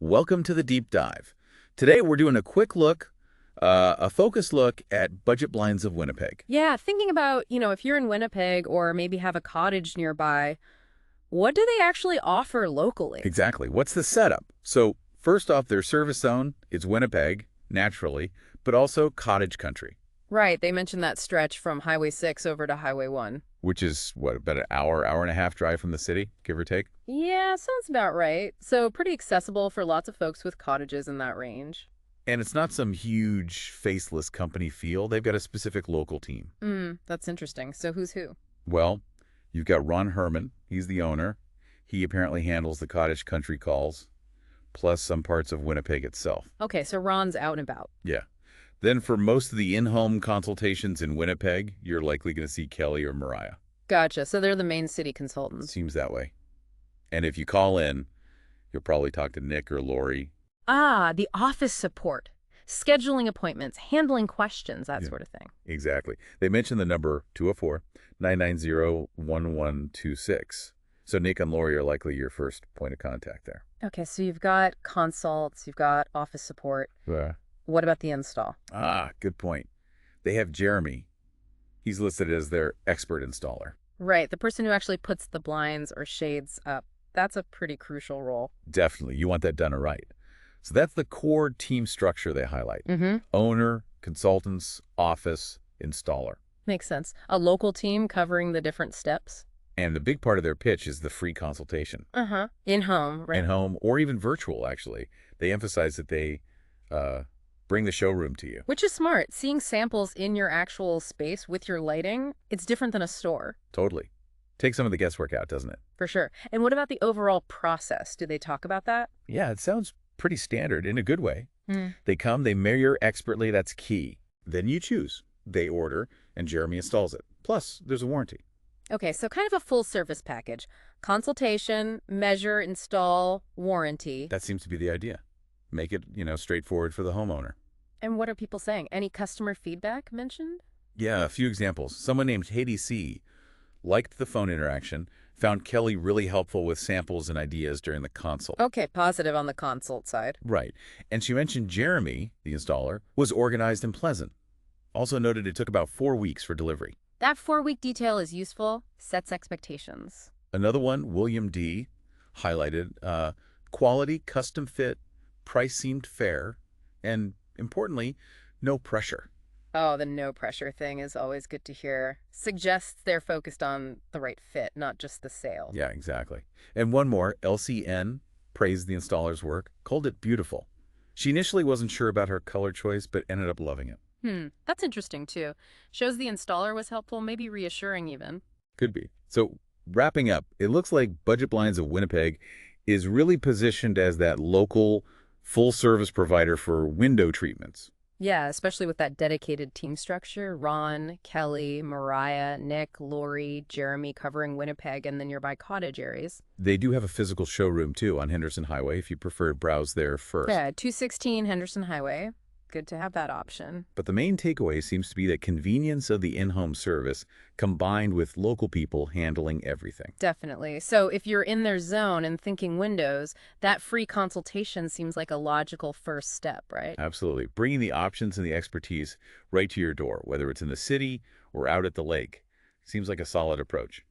Welcome to the deep dive. Today we're doing a quick look, a focused look at Budget Blinds of Winnipeg. Yeah, thinking about, if you're in Winnipeg or maybe have a cottage nearby, what do they actually offer locally? Exactly. What's the setup? So first off, their service zone is Winnipeg, naturally, but also cottage country, Right, they mentioned that stretch from Highway 6 over to Highway 1. which is, what, about an hour and a half drive from the city, give or take? Yeah, sounds about right. So pretty accessible for lots of folks with cottages in that range. And it's not some huge, faceless company feel. They've got a specific local team. That's interesting. So who's who? Well, you've got Ron Herman. He's the owner. He apparently handles the cottage country calls, plus some parts of Winnipeg itself. Okay, so Ron's out and about. Yeah. Then for most of the in-home consultations in Winnipeg, you're likely going to see Kelly or Mariah. Gotcha, so they're the main city consultants. Seems that way. And if you call in, you'll probably talk to Nick or Lori. Ah, the office support. Scheduling appointments, handling questions, that sort of thing. Exactly. They mentioned the number 204-990-1126. So Nick and Lori are likely your first point of contact there. Okay, so you've got consults, you've got office support. Yeah. What about the install? Ah, good point. They have Jeremy. He's listed as their expert installer. Right, the person who actually puts the blinds or shades up. That's a pretty crucial role. Definitely. You want that done right. So that's the core team structure they highlight. Owner, consultants, office, installer. Makes sense. A local team covering the different steps. And the big part of their pitch is the free consultation. In-home, right? In home or even virtual, actually. They emphasize that they bring the showroom to you. Which is smart. Seeing samples in your actual space with your lighting, it's different than a store. Totally. Takes some of the guesswork out, doesn't it? For sure. And what about the overall process? Do they talk about that? Yeah, it sounds pretty standard in a good way. They come, they measure expertly, that's key. Then you choose. They order, and Jeremy installs it. Plus, there's a warranty. Okay, so kind of a full service package. Consultation, measure, install, warranty. That seems to be the idea. Make it, straightforward for the homeowner. And what are people saying? Any customer feedback mentioned? Yeah, a few examples. Someone named Haiti C. liked the phone interaction, found Kelly really helpful with samples and ideas during the consult. Okay, positive on the consult side. Right. And she mentioned Jeremy, the installer, was organized and pleasant. Also noted it took about 4 weeks for delivery. That 4-week detail is useful, sets expectations. Another one, William D., highlighted quality, custom fit, price seemed fair, and importantly, no pressure. Oh, the no pressure thing is always good to hear. Suggests they're focused on the right fit, not just the sale. Yeah, exactly. And one more, LCN, praised the installer's work, called it beautiful. She initially wasn't sure about her color choice, but ended up loving it. That's interesting too. Shows the installer was helpful, maybe reassuring even. Could be. So wrapping up, it looks like Budget Blinds of Winnipeg is really positioned as that local full-service provider for window treatments. Yeah, especially with that dedicated team structure. Ron, Kelly, Mariah, Nick, Lori, Jeremy covering Winnipeg and the nearby cottage areas. They do have a physical showroom, too, on Henderson Highway if you prefer to browse there first. Yeah, 216 Henderson Highway. Good to have that option. But the main takeaway seems to be the convenience of the in-home service combined with local people handling everything. Definitely. So if you're in their zone and thinking windows, that free consultation seems like a logical first step, right? Absolutely. Bringing the options and the expertise right to your door, whether it's in the city or out at the lake, seems like a solid approach.